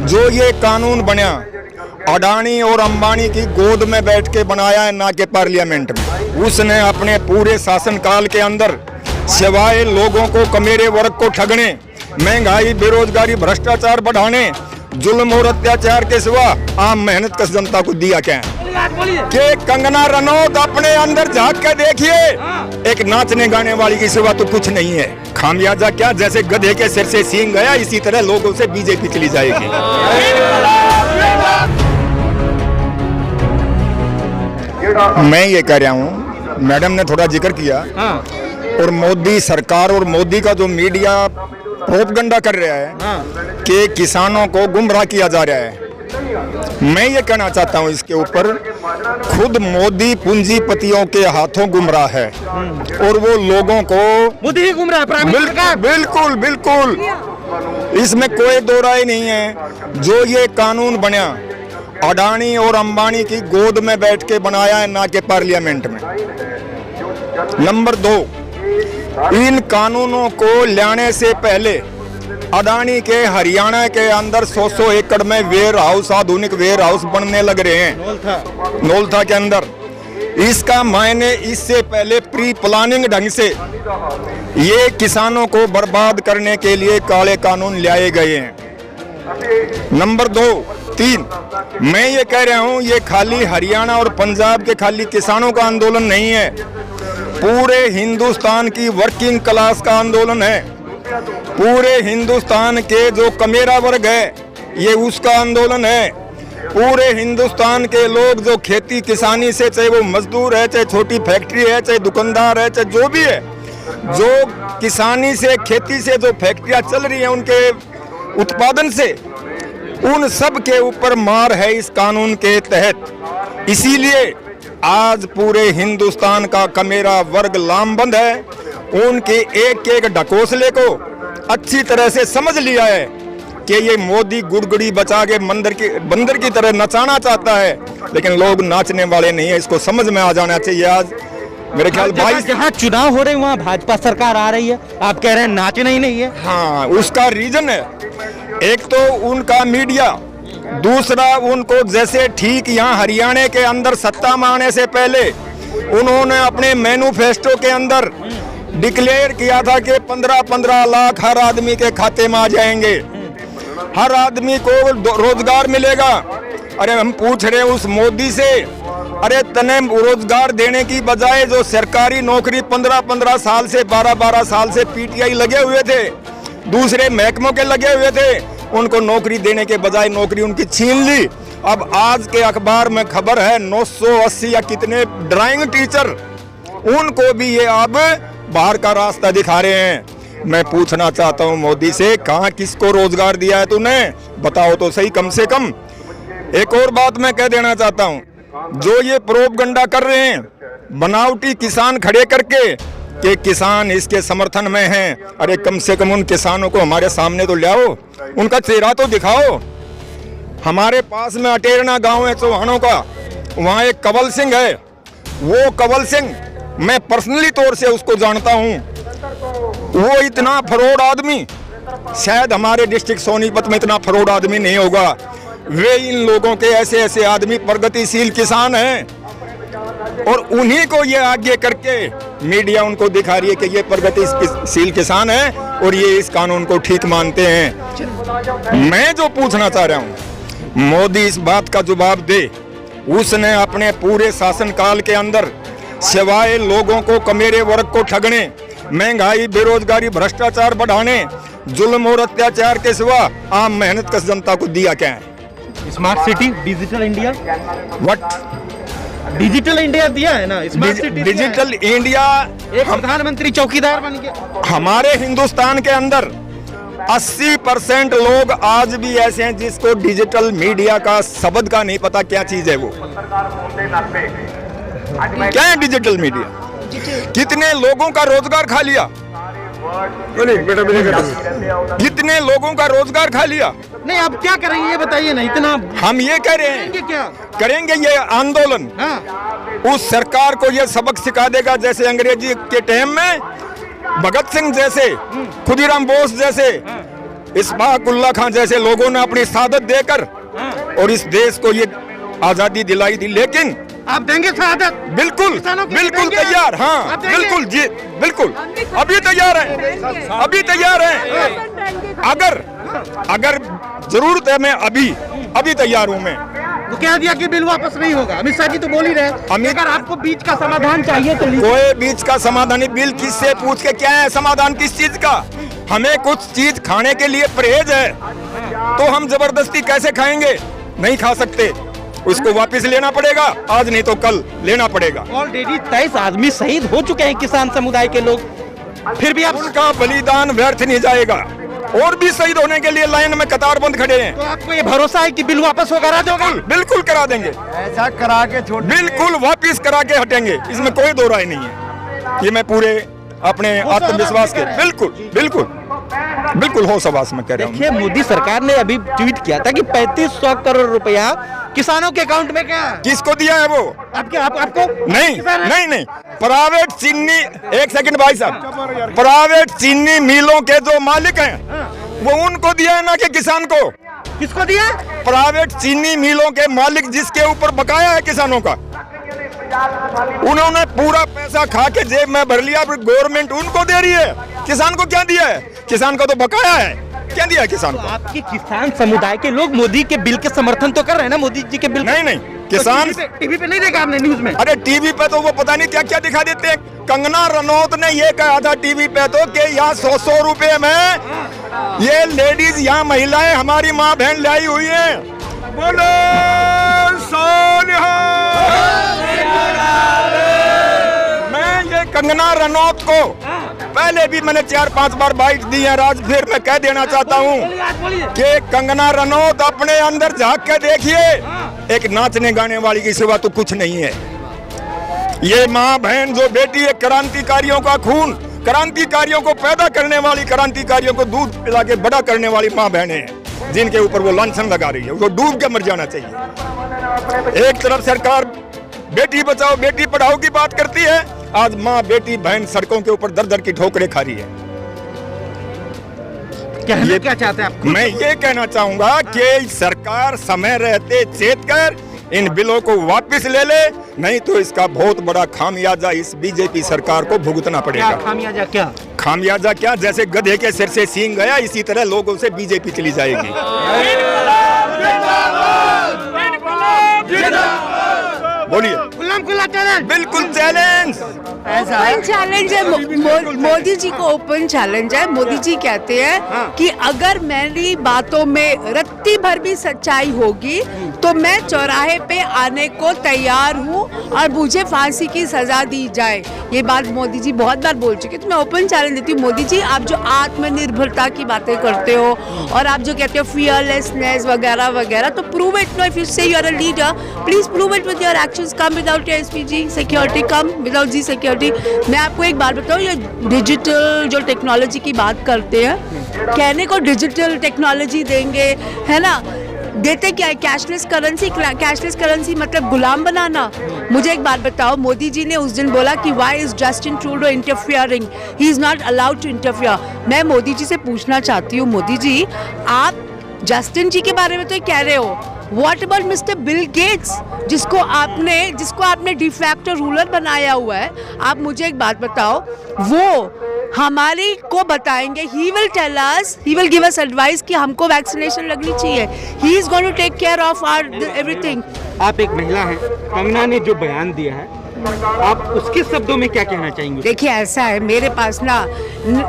जो ये कानून बना अडानी और अंबानी की गोद में बैठ के बनाया है, ना कि पार्लियामेंट में। उसने अपने पूरे शासनकाल के अंदर सिवाय लोगों को, कमेरे वर्ग को ठगने, महंगाई, बेरोजगारी, भ्रष्टाचार बढ़ाने, जुल्म और अत्याचार के सिवा आम मेहनत कश जनता को दिया क्या है? कि कंगना रनौत अपने अंदर झांक के देखिए, एक नाचने गाने वाली की सिवा तो कुछ नहीं है। खामियाजा क्या, जैसे गधे के सिर से सींग गया, इसी तरह लोगों से बीजेपी चली जाएगी। मैं ये कह रहा हूँ, मैडम ने थोड़ा जिक्र किया, और मोदी सरकार और मोदी का जो मीडिया प्रोपगंडा कर रहा है कि किसानों को गुमराह किया जा रहा है। मैं ये कहना चाहता हूँ इसके ऊपर, खुद मोदी पूंजीपतियों के हाथों गुमराह है और वो लोगों को मोदी ही गुमराह है। बिल्कुल बिल्कुल, इसमें कोई दो राय नहीं है। जो ये कानून बना अडानी और अंबानी की गोद में बैठ के बनाया है, ना कि पार्लियामेंट में। नंबर 2, इन कानूनों को लाने से पहले अडानी के हरियाणा के अंदर 100 एकड़ में वेयर हाउस, आधुनिक वेयर हाउस बनने लग रहे हैं नौलथा के अंदर। इसका मायने इससे पहले प्री प्लानिंग ढंग से ये किसानों को बर्बाद करने के लिए काले कानून लाए गए हैं। नंबर 2, 3, मैं ये कह रहा हूँ, ये खाली हरियाणा और पंजाब के खाली किसानों का आंदोलन नहीं है, पूरे हिंदुस्तान की वर्किंग क्लास का आंदोलन है। पूरे हिंदुस्तान के जो कमेरा वर्ग है, ये उसका आंदोलन है। पूरे हिंदुस्तान के लोग जो खेती किसानी से, चाहे वो मजदूर है, चाहे छोटी फैक्ट्री है, चाहे दुकानदार है, चाहे जो भी है, जो किसानी से, खेती से जो फैक्ट्रियां चल रही हैं, उनके उत्पादन से, उन सब के ऊपर मार है इस कानून के तहत। इसीलिए आज पूरे हिंदुस्तान का कमेरा वर्ग लामबंद है। उनके एक एक ढकोसले को अच्छी तरह से समझ लिया है कि ये मोदी गुड़गुड़ी बचा के बंदर की तरह नचाना चाहता है, लेकिन लोग नाचने वाले नहीं है। इसको समझ में आ जाना चाहिए। आज मेरे ख्याल भाई, जहाँ चुनाव हो रहे हैं वहाँ भाजपा सरकार आ रही है, आप कह रहे हैं नाचना ही नहीं है। हाँ, उसका रीजन है, एक तो उनका मीडिया, दूसरा उनको जैसे ठीक यहाँ हरियाणा के अंदर सत्ता में आने से पहले उन्होंने अपने मैनिफेस्टो के अंदर डिक्लेयर किया था कि 15-15 लाख हर आदमी के खाते में आ जाएंगे, हर आदमी को रोजगार मिलेगा। अरे हम पूछ रहे हैं उस मोदी से, अरे तने रोजगार देने की बजाय जो सरकारी नौकरी 15-15 साल से, 12-12 साल से पीटीआई लगे हुए थे, दूसरे महकमों के लगे हुए थे, उनको नौकरी देने के बजाय नौकरी उनकी छीन ली। अब आज के अखबार में खबर है 980 या कितने ड्राइंग टीचर, उनको भी ये अब बाहर का रास्ता दिखा रहे हैं। मैं पूछना चाहता हूं मोदी से, कहां किसको रोजगार दिया है तूने, बताओ तो सही कम से कम। एक और बात मैं कह देना चाहता हूं, जो ये प्रोपगंडा कर रहे हैं बनावटी किसान खड़े करके कि किसान इसके समर्थन में हैं, अरे कम से कम उन किसानों को हमारे सामने तो लाओ, उनका चेहरा तो दिखाओ। हमारे पास में अटेरना गांव है चौहानों का, वहाँ एक कंवल सिंह है। वो कंवल सिंह, मैं पर्सनली तौर से उसको जानता हूँ। वो इतना फरोड आदमी शायद हमारे डिस्ट्रिक्ट सोनीपत में इतना फरोड आदमी नहीं होगा। वे इन लोगों के ऐसे ऐसे आदमी प्रगतिशील किसान हैं, और उन्हीं को ये आगे करके मीडिया उनको दिखा रही है कि ये प्रगतिशील किसान है और ये इस कानून को ठीक मानते हैं। मैं जो पूछना चाह रहा हूँ, मोदी इस बात का जवाब दे, उसने अपने पूरे शासनकाल के अंदर सिवाय लोगों को, कमेरे वर्ग को ठगने, महंगाई, बेरोजगारी, भ्रष्टाचार बढ़ाने, जुल्म और अत्याचार के सिवा आम मेहनत कश जनता को दिया क्या है? Smart city, digital India. What? Digital India दिया है ना, स्मार्ट सिटी, डिजिटल इंडिया। एक प्रधानमंत्री चौकीदार बन गया। हमारे हिंदुस्तान के अंदर 80% लोग आज भी ऐसे हैं जिसको डिजिटल मीडिया का शब्द का नहीं पता क्या चीज है। वो क्या है डिजिटल मीडिया? कितने लोगों का रोजगार खा लिया, कितने लोगों का रोजगार खा लिया। नहीं, अब क्या करेंगे ये बताइए ना। इतना हम ये कह रहे हैं, क्या करेंगे ये आंदोलन। हाँ। उस सरकार को ये सबक सिखा देगा, जैसे अंग्रेजी के टाइम में भगत सिंह जैसे, खुदीराम बोस जैसे इस्माकुल्ला खान जैसे लोगों ने अपनी शहादत देकर और इस देश को ये आजादी दिलाई थी, लेकिन आप देंगे शहादत? बिल्कुल किसानों के लिए बिल्कुल देंगे? तैयार, हाँ आप देंगे? बिल्कुल जी बिल्कुल, अभी तैयार हैं, अभी तैयार हैं। अगर जरूरत है, मैं अभी तैयार हूँ मैं। वो कह दिया कि बिल वापस नहीं होगा, अमित शाह जी तो बोल ही रहे। अगर आपको बीच का समाधान चाहिए तो कोई बीच का समाधान नहीं, बिल किससे पूछ के क्या है समाधान किस चीज का? हमें कुछ चीज खाने के लिए परहेज है, तो हम जबरदस्ती कैसे खाएंगे? नहीं खा सकते, उसको वापस लेना पड़ेगा, आज नहीं तो कल लेना पड़ेगा। ऑलरेडी 23 आदमी शहीद हो चुके हैं किसान समुदाय के लोग, फिर भी आप उनका बलिदान व्यर्थ नहीं जाएगा, और भी शहीद होने के लिए लाइन में कतारबंद खड़े हैं। तो आपको ये भरोसा है कि बिल वापस होगा? राजोगा बिल्कुल करा देंगे, ऐसा करा के छोड़ बिल्कुल वापस करा के हटेंगे, इसमें कोई दो राय नहीं है। ये मैं पूरे अपने आत्मविश्वास के बिल्कुल होश आवाज में कह रहा हूँ। देखिए, मोदी सरकार ने अभी ट्वीट किया था कि 3500 करोड़ रुपया किसानों के अकाउंट में क्या किसको दिया है वो? आपको नहीं प्राइवेट चीनी, एक सेकंड भाई साहब, प्राइवेट चीनी मिलों के जो मालिक हैं वो उनको दिया है ना कि किसान को? किसको दिया? प्राइवेट चीनी मिलों के मालिक जिसके ऊपर बकाया है किसानों का, उन्होंने पूरा पैसा खा के जेब में भर लिया, गवर्नमेंट उनको दे रही है। किसान को क्या दिया है? किसान को तो बकाया है, क्या दिया है किसान को? आपके किसान समुदाय के लोग मोदी के बिल के समर्थन तो कर रहे हैं ना, मोदी जी के बिल? नहीं किसान टीवी पे नहीं देखा आपने न्यूज में? अरे टीवी पे तो वो पता नहीं क्या क्या दिखा देते हैं। कंगना रनौत ने ये कहा था टीवी पे तो कि यहाँ 100 रुपए में ये लेडीज, यहाँ महिलाएं हमारी माँ बहन लाई हुई है। बोलो सोनिया। मैं ये कंगना रनौत को पहले भी मैंने 4-5 बार बाइट दी है, आज फिर मैं कह देना चाहता हूँ कि कंगना रनौत अपने अंदर झांक के देखिए, एक नाचने गाने वाली की सिवा तो कुछ नहीं है। ये माँ बहन जो बेटी है, क्रांतिकारियों का खून, क्रांतिकारियों को पैदा करने वाली, क्रांतिकारियों को दूध पिला के बड़ा करने वाली माँ बहनें हैं, जिनके ऊपर वो लांछन लगा रही है, उसको डूब के मर जाना चाहिए। एक तरफ सरकार बेटी बचाओ बेटी पढ़ाओ की बात करती है, आज माँ बेटी बहन सड़कों के ऊपर दर दर की ठोकरें खा रही है। ये क्या चाहते हैं आप? मैं ये कहना चाहूंगा कि सरकार समय रहते चेत कर इन बिलों को वापस ले ले, नहीं तो इसका बहुत बड़ा खामियाजा इस बीजेपी सरकार को भुगतना पड़ेगा। खामियाजा क्या? जैसे गधे के सिर से सींग गया, इसी तरह लोगों से बीजेपी चली जाएगी। बोलिए। बिल्कुल चैलेंज, ओपन चैलेंज है मोदी जी को, ओपन चैलेंज है। मोदी जी कहते हैं कि अगर मेरी बातों में रत्ती भर भी सच्चाई होगी तो मैं चौराहे पे आने को तैयार हूँ और मुझे फांसी की सजा दी जाए। ये बात मोदी जी बहुत बार बोल चुके, तो मैं ओपन चैलेंज देती हूँ। मोदी जी, आप जो आत्मनिर्भरता की बातें करते हो और आप जो कहते हो फियरलेसनेस वगैरह वगैरह, तो prove it. No, if you say you are a leader, please prove it with your actions. Come without your SPG security, come without Z security. मैं आपको एक बात बताऊँ, ये डिजिटल जो टेक्नोलॉजी की बात करते हैं, कहने को डिजिटल टेक्नोलॉजी देंगे, है ना, देते क्या है? Cashless currency. कैशलेस करेंसी मतलब गुलाम बनाना। मुझे एक बात बताओ, मोदी जी ने उस दिन बोला कि why is Justin Trudeau interfering, he is not allowed to interfere. मैं मोदी जी से पूछना चाहती हूँ, मोदी जी, आप जस्टिन जी के बारे में तो कह रहे हो, what about mister Bill Gates, जिसको आपने डिफैक्टो रूलर बनाया हुआ है? आप मुझे एक बात बताओ, वो हमारी को बताएंगे, he will tell us, he will give us advice कि हमको वैक्सीनेशन लगनी चाहिए, he is going to take care of our everything. आप एक महिला हैं, कंगना ने जो बयान दिया है, आप उसके शब्दों में क्या कहना चाहेंगे? देखिए, ऐसा है, मेरे पास ना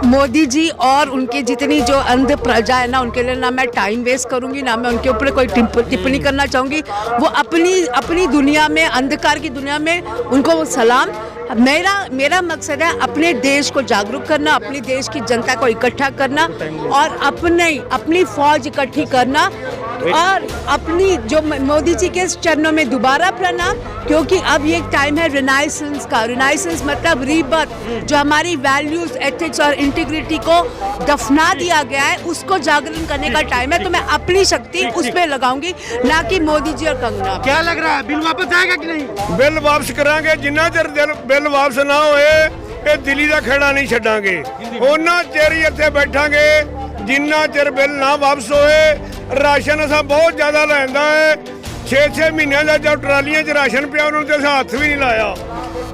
मोदी जी और उनके जितनी जो अंध प्रजा है ना, उनके लिए ना मैं टाइम वेस्ट करूंगी, ना मैं उनके ऊपर कोई टिप्पणी करना चाहूँगी। वो अपनी दुनिया में, अंधकार की दुनिया में, उनको सलाम। मेरा मकसद है अपने देश को जागरूक करना, अपने देश की जनता को इकट्ठा करना और अपनी फौज इकट्ठी करना, और अपनी जो मोदी जी के चरणों में दोबारा प्रणाम, क्योंकि अब ये टाइम है रिनाइसेंस का। रिनाइसेंस मतलब रीबर्थ, जो हमारी वैल्यूज, एथिक्स और इंटीग्रिटी को दफना दिया गया है, उसको जागरण करने का टाइम है। तो मैं अपनी शक्ति उस पर लगाऊंगी, ना कि मोदी जी और कंगना। क्या लग रहा है, बिल वापस आएगा कि नहीं? बिल वापस करांगे, जिन्ना चਿਰ बिल वापस ना होए ਇਹ ਦਿੱਲੀ ਦਾ ਖੇੜਾ ਨਹੀਂ ਛੱਡਾਂਗੇ। ਉਹਨਾਂ ਚਿਰ ਹੀ ਇੱਥੇ ਬੈਠਾਂਗੇ ਜਿੰਨਾ ਚਿਰ ਬਿੱਲ ਨਾ ਵਾਪਸ ਹੋਏ ਰਾਸ਼ਨ ਅਸਾਂ ਬਹੁਤ ਜ਼ਿਆਦਾ ਲੈਂਦਾ ਹੈ 6-6 ਮਹੀਨਿਆਂ ਦਾ ਜਦ ਟਰਾਲੀਆਂ 'ਚ ਰਾਸ਼ਨ ਪਿਆ ਉਹਨਾਂ ਤੇ ਅਸਾਂ ਹੱਥ ਵੀ ਨਹੀਂ ਲਾਇਆ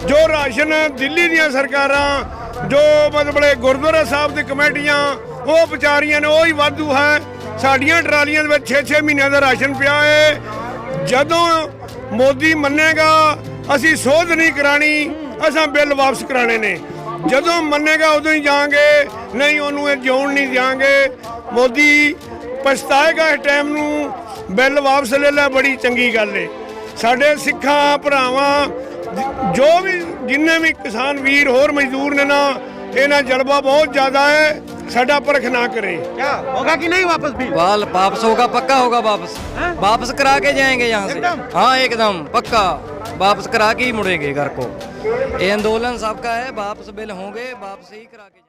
ਜੋ ਰਾਸ਼ਨ ਦਿੱਲੀ ਦੀਆਂ ਸਰਕਾਰਾਂ ਜੋ ਮਤਲਬ ਗੁਰਦੁਆਰਾ ਸਾਹਿਬ ਦੀ ਕਮੇਟੀਆਂ ਉਹ ਵਿਚਾਰੀਆਂ ਨੇ ਉਹ ਹੀ ਵਾਧੂ ਹੈ ਸਾਡੀਆਂ ਟਰਾਲੀਆਂ ਦੇ ਵਿੱਚ 6-6 ਮਹੀਨਿਆਂ ਦਾ ਰਾਸ਼ਨ ਪਿਆ ਹੈ ਜਦੋਂ ਮੋਦੀ ਮੰਨੇਗਾ ਅਸੀਂ ਸੋਧ ਨਹੀਂ ਕਰਾਣੀ ਅਸਾਂ ਬਿੱਲ ਵਾਪਸ ਕਰਾਣੇ ਨੇ ਜਦੋਂ ਮੰਨੇਗਾ ਉਦੋਂ ਹੀ ਜਾਾਂਗੇ ਨਹੀਂ ਉਹਨੂੰ ਇਹ ਜਿਉਣ ਨਹੀਂ ਦਿਆਂਗੇ ਮੋਦੀ ਪਛਤਾਏਗਾ ਇਸ ਟਾਈਮ ਨੂੰ ਬਿੱਲ ਵਾਪਸ ਲੈ ਲੈ ਬੜੀ ਚੰਗੀ ਗੱਲ ਏ ਸਾਡੇ ਸਿੱਖਾਂ ਭਰਾਵਾਂ ਜੋ ਵੀ ਜਿੰਨੇ ਵੀ ਕਿਸਾਨ ਵੀਰ ਹੋਰ ਮਜ਼ਦੂਰ ਨੇ ਨਾ ਇਹਨਾਂ ਜਲਵਾ बहुत ज्यादा है साडा परख ना करे क्या होगा कि नहीं वापस भी वाल वापस होगा पक्का होगा वापस वापस करा के जाएंगे यहाँ से हाँ एकदम पक्का वापस करा के ही मुड़ेंगे घर को ये आंदोलन सबका है वापस बिल होंगे वापस ही करा के